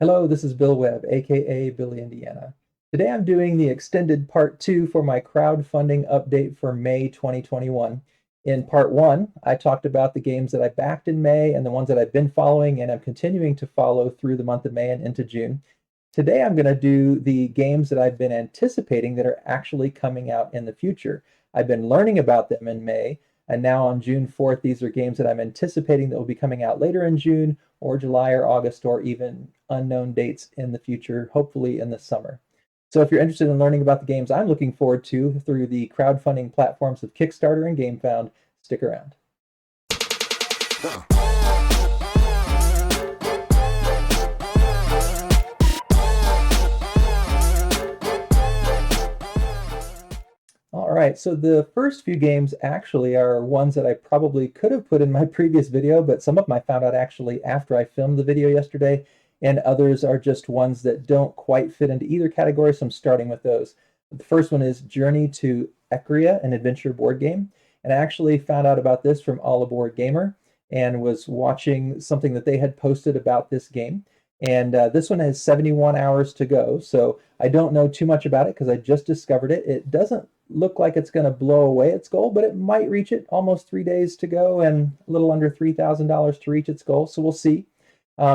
Hello, this is Bill Webb, aka Billy Indiana. Today I'm doing the extended part 2 for my crowdfunding update for May 2021. In part 1, I talked about the games that I backed in May and the ones that I've been following and I'm continuing to follow through the month of May and into June. Today I'm going to do the games that I've been anticipating that are actually coming out in the future. I've been learning about them in May, and now on June 4th, these are games that I'm anticipating that will be coming out later in June or July or August or even unknown dates in the future, hopefully in the summer. So if you're interested in learning about the games I'm looking forward to through the crowdfunding platforms of Kickstarter and Gamefound, stick around. All right, so the first few games actually are ones that I probably could have put in my previous video, but some of them I found out actually after I filmed the video yesterday, and others are just ones that don't quite fit into either category, so I'm starting with those. The first one is Journey to Ecrya, an adventure board game, and I actually found out about this from All Aboard Gamer and was watching something that they had posted about this game. And this one has 71 hours to go, so I don't know too much about it because I just discovered it. It doesn't look like it's going to blow away its goal, but it might reach it. Almost 3 days to go and a little under $3,000 to reach its goal, so we'll see.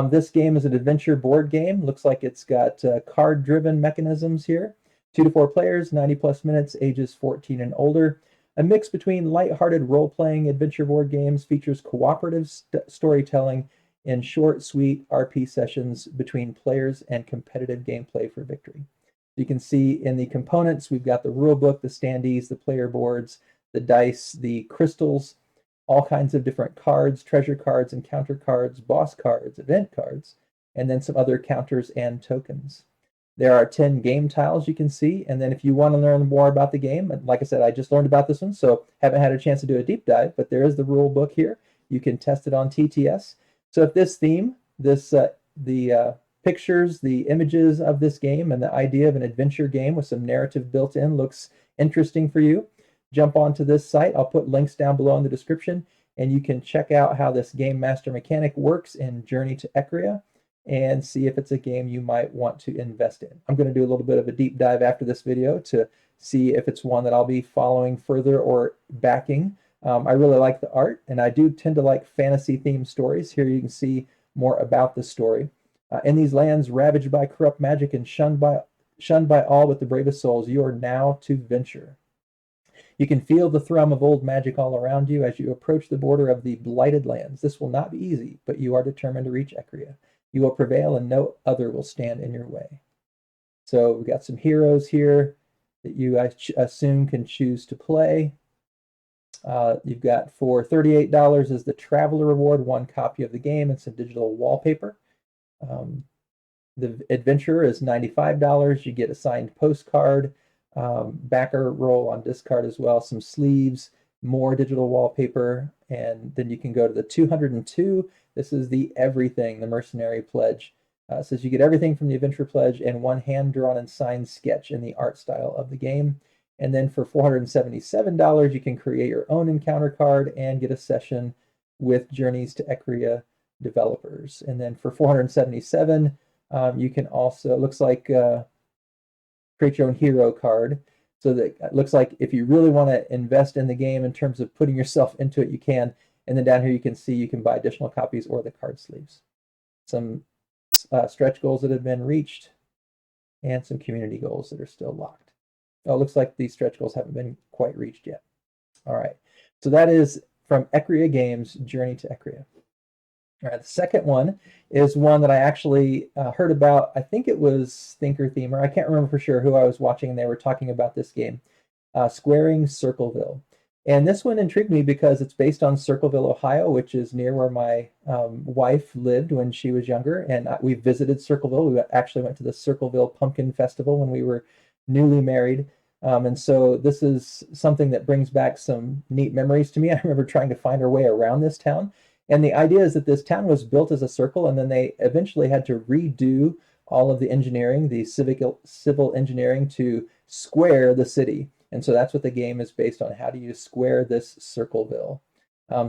This game is an adventure board game. Looks like it's got card-driven mechanisms here. 2 to 4 players, 90 plus minutes, ages 14 and older. A mix between light-hearted role-playing adventure board games, features cooperative storytelling in short, sweet RP sessions between players and competitive gameplay for victory. You can see in the components, we've got the rule book, the standees, the player boards, the dice, the crystals, all kinds of different cards, treasure cards, encounter cards, boss cards, event cards, and then some other counters and tokens. There are 10 game tiles you can see, and then if you want to learn more about the game, like I said, I just learned about this one, so haven't had a chance to do a deep dive, but there is the rule book here. You can test it on TTS. So if this theme, the pictures, the images of this game, and the idea of an adventure game with some narrative built in looks interesting for you, jump onto this site. I'll put links down below in the description, and you can check out how this game master mechanic works in Journey to Ecrya and see if it's a game you might want to invest in. I'm going to do a little bit of a deep dive after this video to see if it's one that I'll be following further or backing. I really like the art, and I do tend to like fantasy-themed stories. Here you can see more about the story. In these lands ravaged by corrupt magic and shunned by all but the bravest souls, you are now to venture. You can feel the thrum of old magic all around you as you approach the border of the blighted lands. This will not be easy, but you are determined to reach Ecrya. You will prevail, and no other will stand in your way. So we've got some heroes here that you, I assume, can choose to play. You've got for $38 is the traveler reward, 1 copy of the game and some digital wallpaper. The adventurer is $95. You get a signed postcard, backer roll on discard as well, some sleeves, more digital wallpaper, and then you can go to the 202. This is the everything, the mercenary pledge. Says you get everything from the adventure pledge and 1 hand-drawn and signed sketch in the art style of the game. And then for $477, you can create your own encounter card and get a session with Journeys to Ecrya developers. And then for $477, you can also, it looks like, create your own hero card. So that it looks like if you really want to invest in the game in terms of putting yourself into it, you can. And then down here you can see you can buy additional copies or the card sleeves. Some stretch goals that have been reached and some community goals that are still locked. Oh, it looks like these stretch goals haven't been quite reached yet. All right, so that is from Ecrya Games, Journey to Ecrya. All right, the second one is one that I actually heard about. I think it was Thinker Themer. I can't remember for sure who I was watching, and they were talking about this game, Squaring Circleville. And this one intrigued me because it's based on Circleville, Ohio, which is near where my wife lived when she was younger. And we visited Circleville. We actually went to the Circleville Pumpkin Festival when we were newly married. And so this is something that brings back some neat memories to me. I remember trying to find our way around this town. And the idea is that this town was built as a circle, and then they eventually had to redo all of the engineering, the civil engineering, to square the city. And so that's what the game is based on. How do you square this Circleville?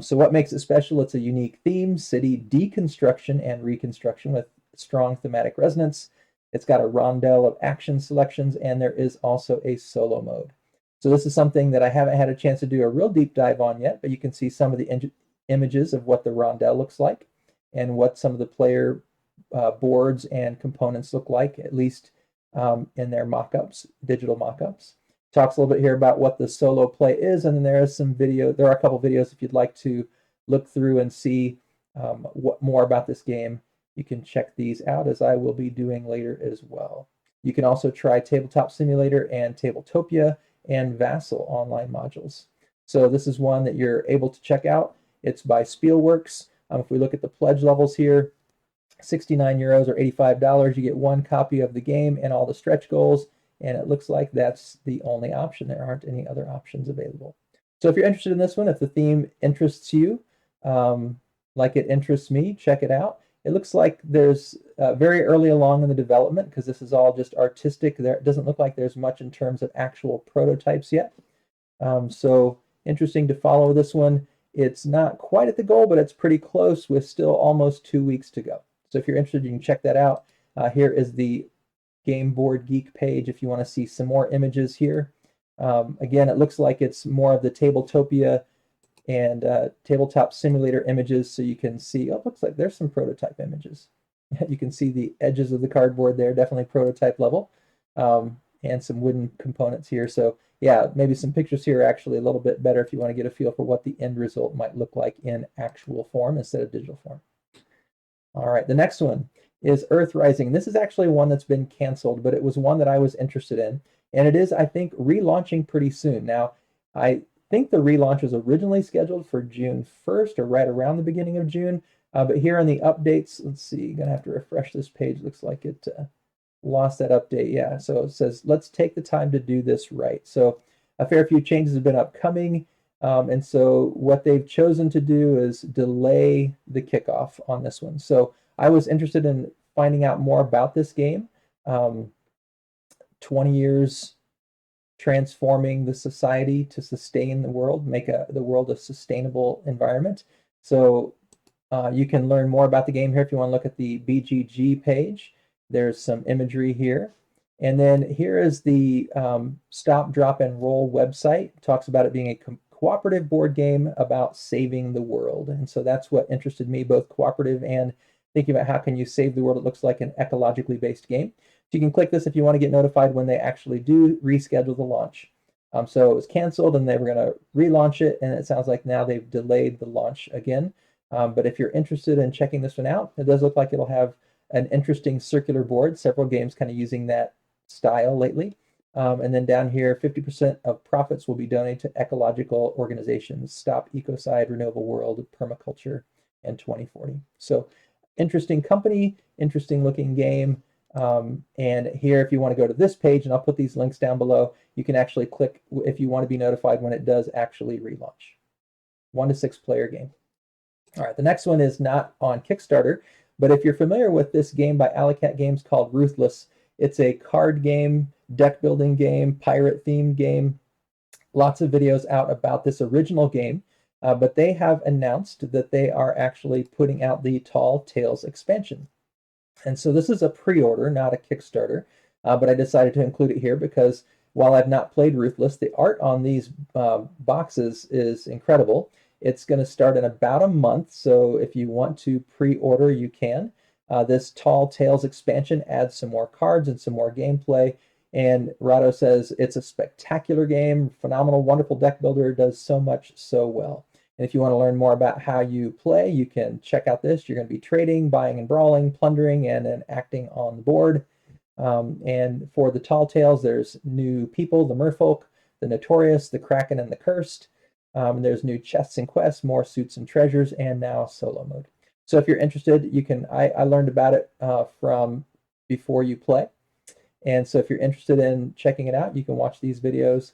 So what makes it special? It's a unique theme, city deconstruction and reconstruction with strong thematic resonance. It's got a rondel of action selections, and there is also a solo mode. So this is something that I haven't had a chance to do a real deep dive on yet, but you can see some of the images of what the rondel looks like and what some of the player boards and components look like, at least in their mock-ups, digital mock-ups. Talks a little bit here about what the solo play is, and then there is some video. There are a couple videos if you'd like to look through and see what more about this game. You can check these out, as I will be doing later as well. You can also try Tabletop Simulator and Tabletopia and Vassal online modules. So this is one that you're able to check out. It's by Spielworxx. If we look at the pledge levels here, 69 euros or $85, you get one copy of the game and all the stretch goals, and it looks like that's the only option. There aren't any other options available. So if you're interested in this one, if the theme interests you, like it interests me, check it out. It looks like there's very early along in the development, because this is all just artistic. It doesn't look like there's much in terms of actual prototypes yet. So interesting to follow this one. It's not quite at the goal, but it's pretty close with still almost 2 weeks to go. So if you're interested, you can check that out. Here is the Game Board Geek page if you want to see some more images here. Again, it looks like it's more of the Tabletopia and Tabletop Simulator images, so you can see, oh, it looks like there's some prototype images. You can see the edges of the cardboard there, definitely prototype level, and some wooden components here. So yeah, maybe some pictures here are actually a little bit better if you want to get a feel for what the end result might look like in actual form instead of digital form. All right, the next one is Earthrising. This is actually one that's been canceled, but it was one that I was interested in, and it is, I think, relaunching pretty soon. Now, I think the relaunch was originally scheduled for June 1st or right around the beginning of June, but here on the updates, let's see, gonna have to refresh this page. Looks like it lost that update. Yeah, so it says, let's take the time to do this right. So a fair few changes have been upcoming, and so what they've chosen to do is delay the kickoff on this one. So I was interested in finding out more about this game. 20 years transforming the society to sustain the world, make the world a sustainable environment. So you can learn more about the game here if you want to look at the BGG page. There's some imagery here. And then here is the Stop, Drop, and Roll website. It talks about it being a cooperative board game about saving the world. And so that's what interested me, both cooperative and thinking about how can you save the world. It looks like an ecologically based game. So you can click this if you want to get notified when they actually do reschedule the launch. So it was canceled and they were going to relaunch it, and it sounds like now they've delayed the launch again. But if you're interested in checking this one out, it does look like it'll have an interesting circular board, several games kind of using that style lately. And then down here, 50% of profits will be donated to ecological organizations, Stop Ecocide, Renewable World, Permaculture, and 2040. So interesting company, interesting looking game. And here, if you want to go to this page, and I'll put these links down below, you can actually click if you want to be notified when it does actually relaunch. 1 to 6 player game. All right, the next one is not on Kickstarter, but if you're familiar with this game by Ecrya Games called Ruthless, it's a card game, deck building game, pirate themed game. Lots of videos out about this original game, but they have announced that they are actually putting out the Tall Tales expansion. And so this is a pre-order, not a Kickstarter, but I decided to include it here because while I've not played Ruthless, the art on these boxes is incredible. It's going to start in about a month, so if you want to pre-order, you can. This Tall Tales expansion adds some more cards and some more gameplay, and Rado says it's a spectacular game, phenomenal, wonderful deck builder, does so much so well. And if you want to learn more about how you play, you can check out this. You're going to be trading, buying and brawling, plundering, and then acting on the board. And for the Tall Tales, there's new people, the Merfolk, the Notorious, the Kraken, and the Cursed. There's new chests and quests, more suits and treasures, and now solo mode. So if you're interested, you can. I learned about it from Before You Play. And so if you're interested in checking it out, you can watch these videos.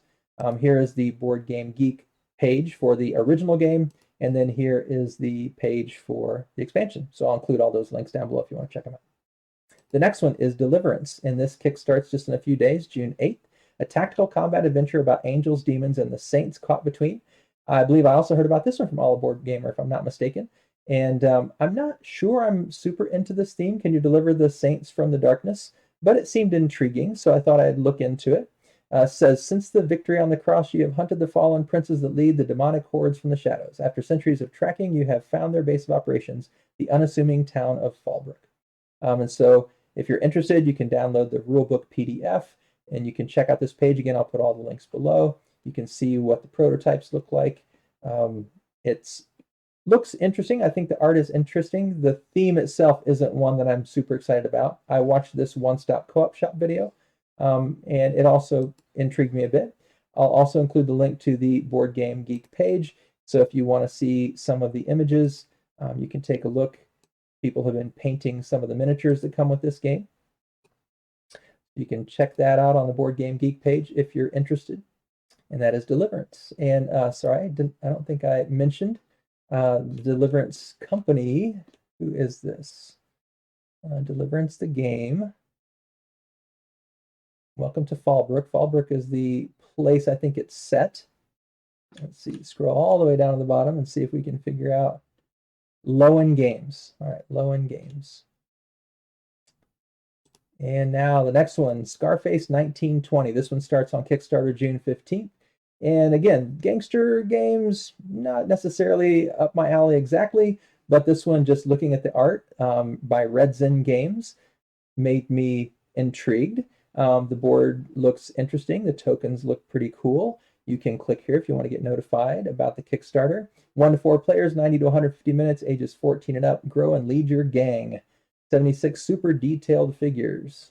Here is the Board Game Geek page for the original game, and then here is the page for the expansion. So I'll include all those links down below if you want to check them out. The next one is Deliverance, and this kickstarts just in a few days, June 8th, a tactical combat adventure about angels, demons, and the saints caught between. I believe I also heard about this one from All Aboard Gamer, if I'm not mistaken. And I'm not sure I'm super into this theme. Can you deliver the saints from the darkness? But it seemed intriguing, so I thought I'd look into it. Says, since the victory on the cross, you have hunted the fallen princes that lead the demonic hordes from the shadows. After centuries of tracking, you have found their base of operations, the unassuming town of Fallbrook. And so if you're interested, you can download the rulebook PDF, and you can check out this page. Again, I'll put all the links below. You can see what the prototypes look like. It's looks interesting. I think the art is interesting. The theme itself isn't one that I'm super excited about. I watched this one-stop co-op shop video, and it also intrigued me a bit. I'll also include the link to the Board Game Geek page. So if you want to see some of the images, you can take a look. People have been painting some of the miniatures that come with this game. You can check that out on the Board Game Geek page if you're interested. And that is Deliverance. And sorry, I don't think I mentioned the Deliverance company. Who is this? Deliverance the game. Welcome to Fallbrook. Fallbrook is the place I think it's set. Let's see, scroll all the way down to the bottom and see if we can figure out Lowen Games. All right, Lowen Games. And now the next one, Scarface 1920. This one starts on Kickstarter June 15th. And again, gangster games, not necessarily up my alley exactly, but this one, just looking at the art by Redzin Games, made me intrigued. The board looks interesting. The tokens look pretty cool. You can click here if you want to get notified about the Kickstarter. 1 to 4 players, 90 to 150 minutes, ages 14 and up. Grow and lead your gang. 76 super detailed figures.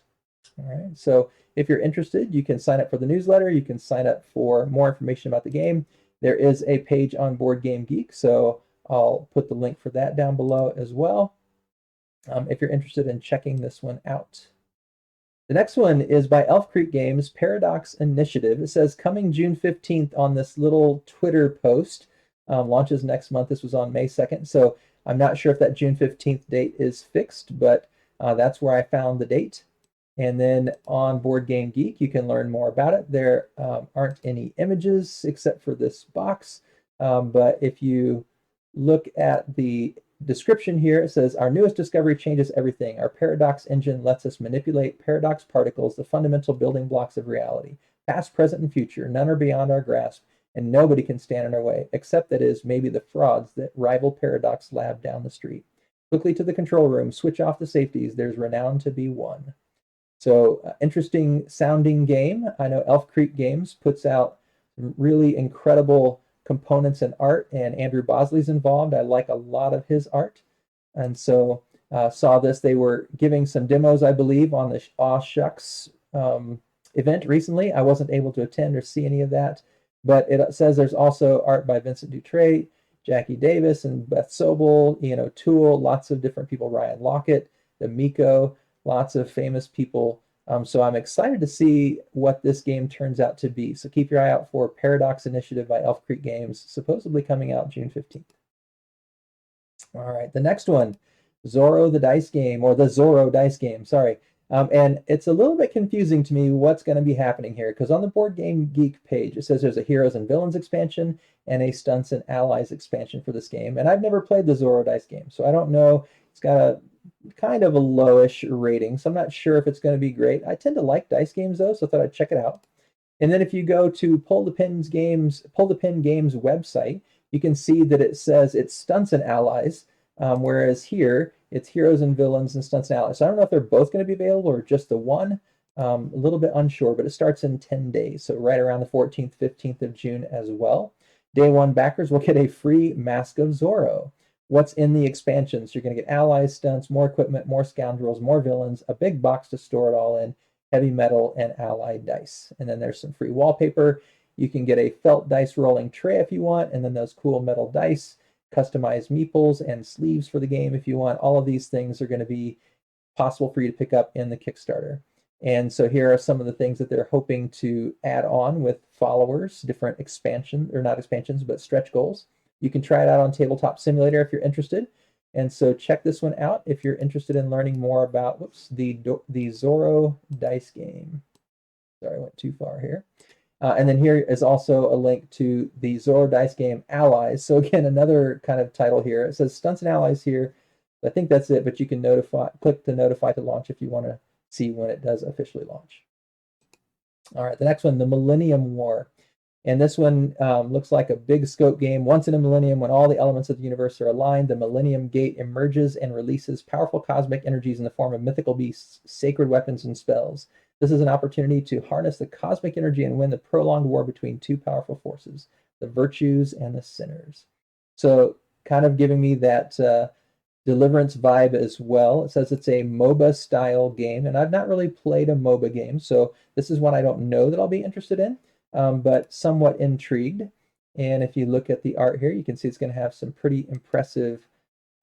All right, so if you're interested, you can sign up for the newsletter. You can sign up for more information about the game. There is a page on Board Game Geek, so I'll put the link for that down below as well if you're interested in checking this one out. The next one is by Elf Creek Games, Paradox Initiative. It says coming June 15th on this little Twitter post. Launches next month. This was on May 2nd, so I'm not sure if that June 15th date is fixed, but that's where I found the date. And then on Board Game Geek, you can learn more about it. There aren't any images except for this box, but if you look at the description here, it says, our newest discovery changes everything. Our paradox engine lets us manipulate paradox particles, the fundamental building blocks of reality. Past, present, and future, none are beyond our grasp, and nobody can stand in our way, except that is maybe the frauds that rival Paradox Lab down the street. Quickly to the control room, switch off the safeties, there's renown to be won. So interesting sounding game. I know Elf Creek Games puts out really incredible components and art, and Andrew Bosley's involved. I like a lot of his art. And so saw this. They were giving some demos, I believe, on the Aw Shucks event recently. I wasn't able to attend or see any of that, but it says there's also art by Vincent Dutray, Jackie Davis, and Beth Sobel, Ian O'Toole, lots of different people, Ryan Lockett, the Miko, lots of famous people. So I'm excited to see what this game turns out to be. So keep your eye out for Paradox Initiative by Elf Creek Games, supposedly coming out June 15th. All right, the next one, Zorro the Dice Game, or the Zorro Dice Game, sorry. And it's a little bit confusing to me what's going to be happening here, because on the Board Game Geek page, it says there's a Heroes and Villains expansion and a Stunts and Allies expansion for this game. And I've never played the Zorro Dice Game, so I don't know. It's got a kind of a lowish rating, so I'm not sure if it's going to be great. I tend to like dice games, though, so I thought I'd check it out. And then if you go to Pull the Pin Games website, you can see that it says it's Stunts and Allies, whereas here it's Heroes and Villains and Stunts and Allies. So I don't know if they're both going to be available or just the one. A little bit unsure, but it starts in 10 days, so right around the 14th, 15th of June as well. Day one backers will get a free Mask of Zorro. What's in the expansions? You're going to get allies, stunts, more equipment, more scoundrels, more villains, a big box to store it all in, heavy metal, and allied dice. And then there's some free wallpaper. You can get a felt dice rolling tray if you want, and then those cool metal dice, customized meeples, and sleeves for the game if you want. All of these things are going to be possible for you to pick up in the Kickstarter. And so here are some of the things that they're hoping to add on with followers, different expansion, or not expansions, but stretch goals. You can try it out on Tabletop Simulator if you're interested. And so check this one out if you're interested in learning more about the Zorro Dice Game. Sorry, I went too far here. And then here is also a link to the Zorro dice game Allies. So again, another kind of title here. It says Stunts and Allies here. I think that's it, but you can click to notify to launch if you want to see when it does officially launch. All right, the next one, the Millennium War. And this one looks like a big scope game. Once in a millennium, when all the elements of the universe are aligned, the Millennium Gate emerges and releases powerful cosmic energies in the form of mythical beasts, sacred weapons, and spells. This is an opportunity to harness the cosmic energy and win the prolonged war between two powerful forces, the virtues and the sinners. So kind of giving me that Deliverance vibe as well. It says it's a MOBA style game, and I've not really played a MOBA game, so this is one I don't know that I'll be interested in, but somewhat intrigued. And if you look at the art here, you can see it's going to have some pretty impressive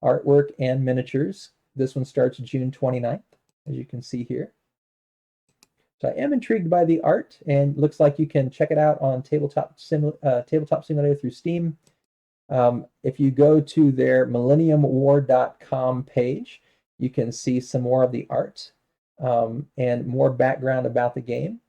artwork and miniatures. This one starts June 29th, as you can see here. So I am intrigued by the art, and looks like you can check it out on Tabletop Simulator through Steam. If you go to their millenniumwar.com page, you can see some more of the art and more background about the game.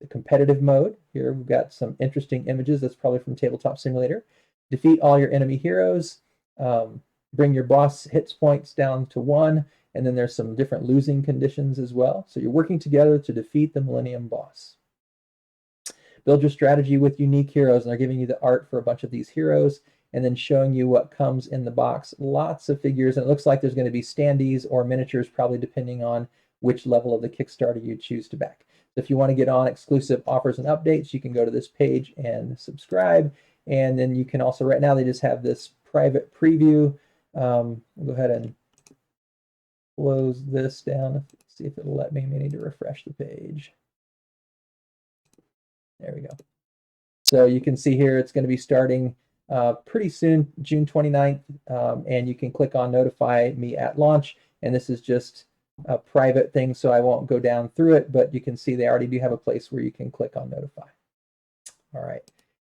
The competitive mode, here we've got some interesting images. That's probably from Tabletop Simulator. Defeat all your enemy heroes. Bring your boss hits points down to 1. And then there's some different losing conditions as well. So you're working together to defeat the Millennium boss. Build your strategy with unique heroes. And they're giving you the art for a bunch of these heroes and then showing you what comes in the box. Lots of figures. And it looks like there's going to be standees or miniatures, probably depending on which level of the Kickstarter you choose to back. So if you want to get on exclusive offers and updates, you can go to this page and subscribe. And then you can also, right now, they just have this private preview. We'll go ahead and close this down. See if it'll let me. I may need to refresh the page. There we go. So you can see here it's going to be starting pretty soon, June 29th, and you can click on notify me at launch. And this is just a private thing, so I won't go down through it, but you can see they already do have a place where you can click on notify. All right.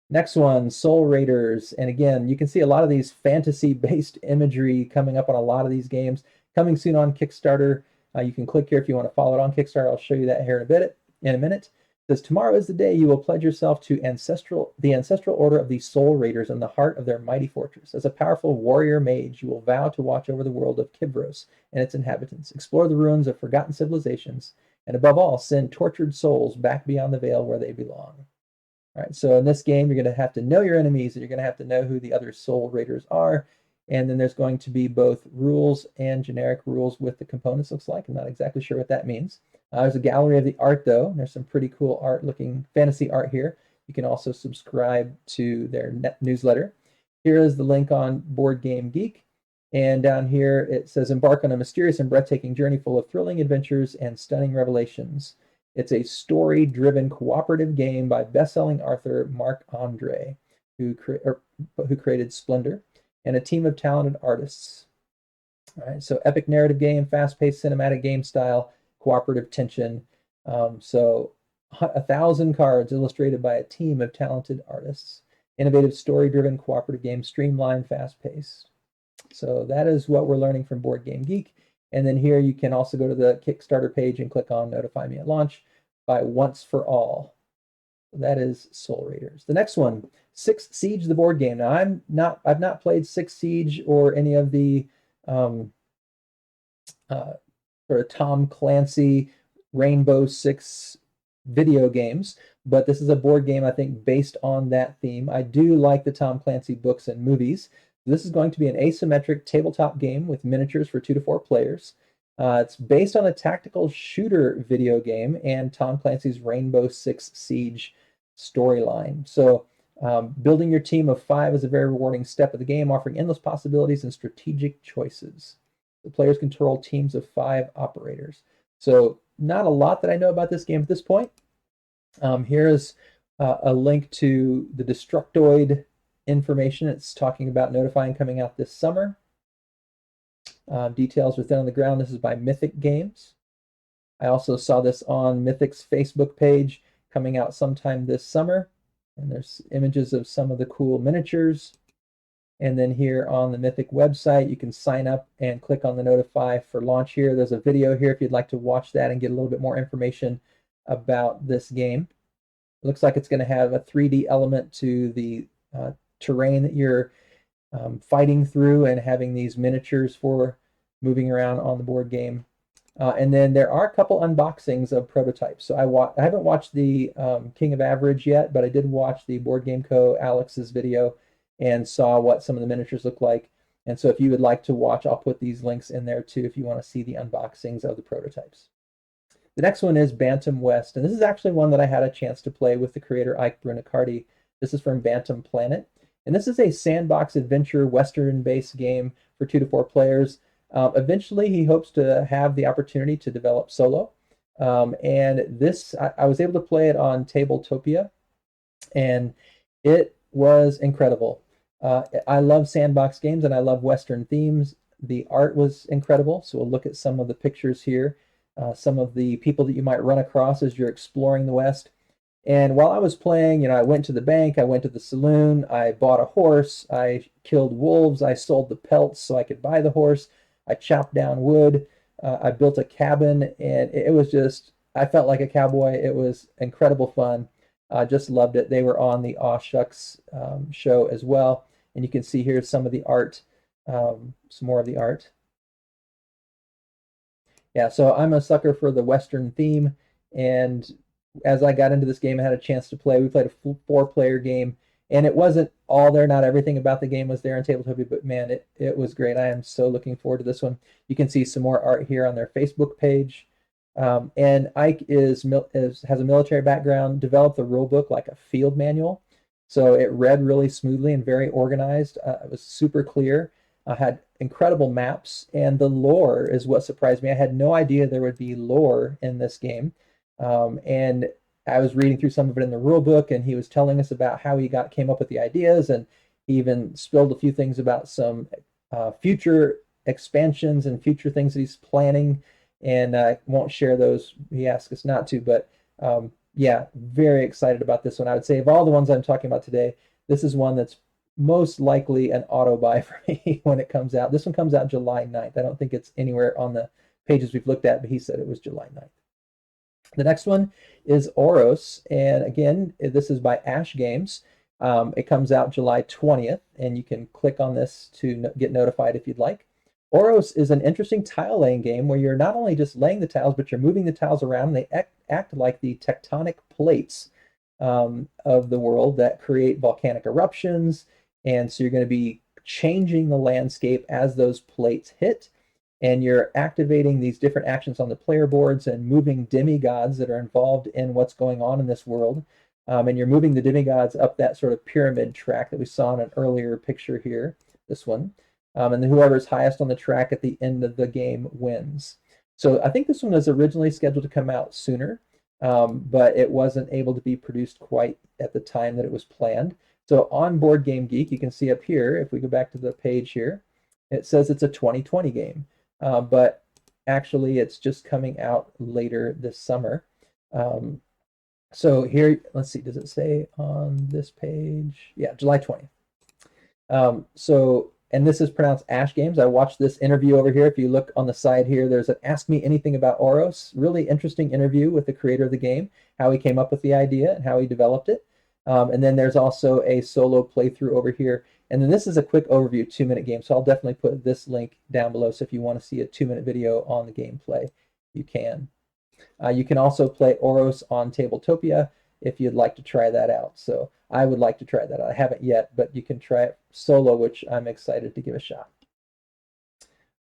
Next one, Soul Raiders. And again, you can see a lot of these fantasy-based imagery coming up on a lot of these games. Coming soon on Kickstarter. You can click here if you want to follow it on Kickstarter. I'll show you that here in a minute. It says, tomorrow is the day you will pledge yourself to the ancestral order of the Soul Raiders in the heart of their mighty fortress. As a powerful warrior mage, you will vow to watch over the world of Kivros and its inhabitants, explore the ruins of forgotten civilizations, and above all, send tortured souls back beyond the veil where they belong. All right, so in this game, you're going to have to know your enemies, and you're going to have to know who the other Soul Raiders are. And then there's going to be both rules and generic rules with the components, looks like. I'm not exactly sure what that means. There's a gallery of the art, though. There's some pretty cool art looking fantasy art here. You can also subscribe to their newsletter. Here is the link on BoardGameGeek. And down here it says, embark on a mysterious and breathtaking journey full of thrilling adventures and stunning revelations. It's a story-driven cooperative game by best-selling author Marc Andre, who created Splendor, and a team of talented artists. All right, so epic narrative game, fast-paced cinematic game style, cooperative tension. So 1,000 cards illustrated by a team of talented artists. Innovative story-driven cooperative game, streamlined, fast-paced. So that is what we're learning from BoardGameGeek. And then here you can also go to the Kickstarter page and click on Notify Me at Launch by Once for All. That is Soul Raiders. The next one, Six Siege, the board game. Now I've not played Six Siege or any of the sort of Tom Clancy Rainbow Six video games, but this is a board game I think based on that theme. I do like the Tom Clancy books and movies. This is going to be an asymmetric tabletop game with miniatures for 2 to 4 players. It's based on a tactical shooter video game and Tom Clancy's Rainbow Six Siege storyline. So building your team of 5 is a very rewarding step of the game, offering endless possibilities and strategic choices. The players control teams of 5 operators. So not a lot that I know about this game at this point. Here's a link to the Destructoid information. It's talking about Notifying coming out this summer. Details are thin on the ground. This is by Mythic Games. I also saw this on Mythic's Facebook page coming out sometime this summer. And there's images of some of the cool miniatures. And then here on the Mythic website, you can sign up and click on the notify for launch here. There's a video here if you'd like to watch that and get a little bit more information about this game. looks like it's going to have a 3D element to the terrain that you're fighting through, and having these miniatures for moving around on the board game. And then there are a couple unboxings of prototypes. So I haven't watched the King of Average yet, but I did watch the Board Game Co. Alex's video and saw what some of the miniatures look like. And so if you would like to watch, I'll put these links in there too if you want to see the unboxings of the prototypes. The next one is Bantam West, and this is actually one that I had a chance to play with the creator Ike Brunicardi. This is from Bantam Planet, and this is a sandbox adventure Western-based game for 2 to 4 players. Eventually, he hopes to have the opportunity to develop solo, and this I was able to play it on Tabletopia, and it was incredible. I love sandbox games and I love Western themes. The art was incredible, so we'll look at some of the pictures here. Some of the people that you might run across as you're exploring the West. And while I was playing, I went to the bank, I went to the saloon, I bought a horse, I killed wolves, I sold the pelts so I could buy the horse, I chopped down wood, I built a cabin, and it was just, I felt like a cowboy. It was incredible fun. I just loved it. They were on the Aw Shucks show as well. And you can see here some of the art, some more of the art. Yeah, so I'm a sucker for the Western theme, and as I got into this game, I had a chance to play. We played a 4-player game, and it wasn't all there. Not everything about the game was there in Tabletopia, but man, it was great. I am so looking forward to this one. You can see some more art here on their Facebook page. And Ike has a military background, developed the rule book like a field manual. So it read really smoothly and very organized. It was super clear. Had incredible maps, and the lore is what surprised me. I had no idea there would be lore in this game, and I was reading through some of it in the rule book, and he was telling us about how he came up with the ideas, and he even spilled a few things about some future expansions and future things that he's planning, and I won't share those. He asked us not to, but yeah, very excited about this one. I would say of all the ones I'm talking about today, this is one that's most likely an auto buy for me when it comes out. This one comes out July 9th. I don't think it's anywhere on the pages we've looked at, but he said it was July 9th. The next one is Oros, and again, this is by Ash Games. It comes out July 20th, and you can click on this to get notified if you'd like. Oros is an interesting tile laying game where you're not only just laying the tiles, but you're moving the tiles around, and they act like the tectonic plates of the world that create volcanic eruptions. And so you're going to be changing the landscape as those plates hit, and you're activating these different actions on the player boards and moving demigods that are involved in what's going on in this world. And you're moving the demigods up that sort of pyramid track that we saw in an earlier picture here, this one. And then whoever's highest on the track at the end of the game wins. So I think this one was originally scheduled to come out sooner, but it wasn't able to be produced quite at the time that it was planned. So on BoardGameGeek, you can see up here, if we go back to the page here, it says it's a 2020 game, but actually it's just coming out later this summer. So here, let's see, does it say on this page? Yeah, July 20th. And this is pronounced Ash Games. I watched this interview over here. If you look on the side here, there's an Ask Me Anything About Oros. Really interesting interview with the creator of the game, how he came up with the idea and how he developed it. And then there's also a solo playthrough over here. And then this is a quick overview, 2-minute game. So I'll definitely put this link down below. So if you want to see a 2-minute video on the gameplay, you can. You can also play Oros on Tabletopia if you'd like to try that out. So I would like to try that out. I haven't yet, but you can try it solo, which I'm excited to give a shot.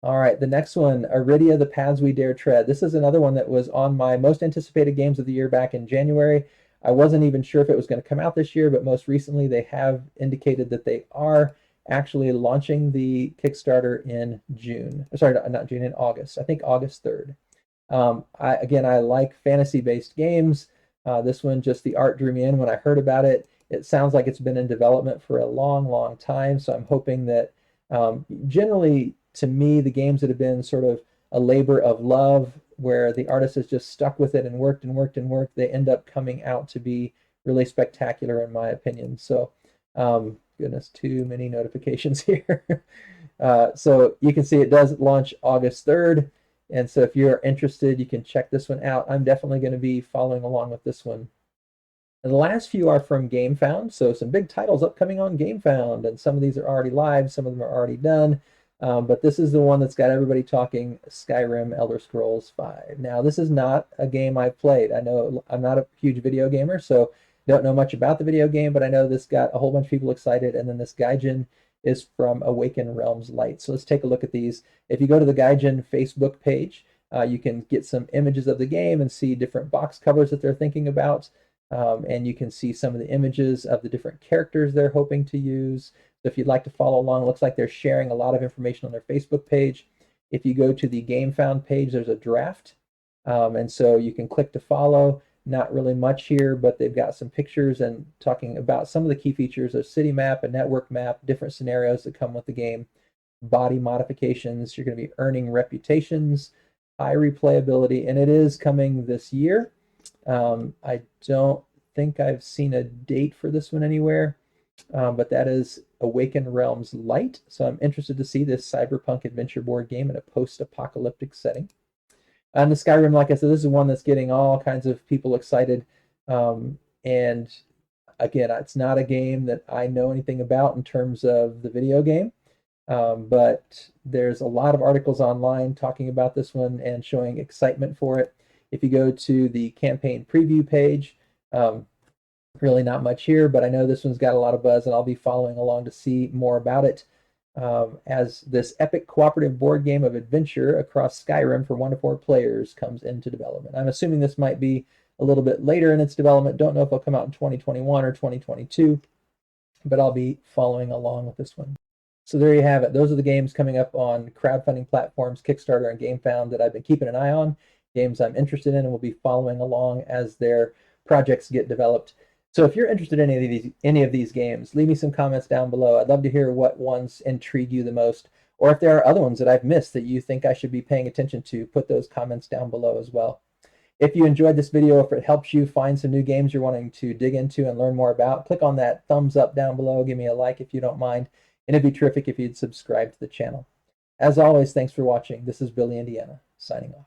All right, the next one, Arydia, The Paths We Dare Tread. This is another one that was on my most anticipated games of the year back in January. I wasn't even sure if it was going to come out this year, but most recently they have indicated that they are actually launching the Kickstarter in June. Sorry, not June, in August. I think August 3rd. I like fantasy-based games. This one, just the art drew me in when I heard about it. It sounds like it's been in development for a long, long time, so I'm hoping that generally, to me, the games that have been sort of a labor of love, where the artist has just stuck with it and worked and worked and worked, they end up coming out to be really spectacular, in my opinion. So, goodness, too many notifications here. So you can see it does launch August 3rd. And so if you're interested, you can check this one out. I'm definitely going to be following along with this one. And the last few are from Gamefound, so some big titles upcoming on Gamefound, and some of these are already live, some of them are already done. But this is the one that's got everybody talking: Skyrim Elder Scrolls V. Now, this is not a game I've played. I know I'm not a huge video gamer, so don't know much about the video game, but I know this got a whole bunch of people excited. And then this Gaijin is from Awaken Realms Light. So let's take a look at these. If you go to the Gaijin Facebook page, you can get some images of the game and see different box covers that they're thinking about. And you can see some of the images of the different characters they're hoping to use. So if you'd like to follow along, it looks like they're sharing a lot of information on their Facebook page. If you go to the Gamefound page, there's a draft. And so you can click to follow. Not really much here, but they've got some pictures and talking about some of the key features: a city map, a network map, different scenarios that come with the game, body modifications. You're going to be earning reputations, high replayability, and it is coming this year. I don't think I've seen a date for this one anywhere, but that is Awaken Realms Light. So I'm interested to see this cyberpunk adventure board game in a post-apocalyptic setting. And the Skyrim, like I said, this is one that's getting all kinds of people excited. And again, it's not a game that I know anything about in terms of the video game, but there's a lot of articles online talking about this one and showing excitement for it. If you go to the campaign preview page, really not much here, but I know this one's got a lot of buzz, and I'll be following along to see more about it. As this epic cooperative board game of adventure across Skyrim for 1 to 4 players comes into development. I'm assuming this might be a little bit later in its development. Don't know if it'll come out in 2021 or 2022, but I'll be following along with this one. So there you have it. Those are the games coming up on crowdfunding platforms, Kickstarter and Gamefound, that I've been keeping an eye on, games I'm interested in, and will be following along as their projects get developed. So if you're interested in any of these games, leave me some comments down below. I'd love to hear what ones intrigue you the most, or if there are other ones that I've missed that you think I should be paying attention to, put those comments down below as well. If you enjoyed this video, if it helps you find some new games you're wanting to dig into and learn more about, click on that thumbs up down below. Give me a like if you don't mind, and it'd be terrific if you'd subscribe to the channel. As always, thanks for watching. This is Billy, Indiana, signing off.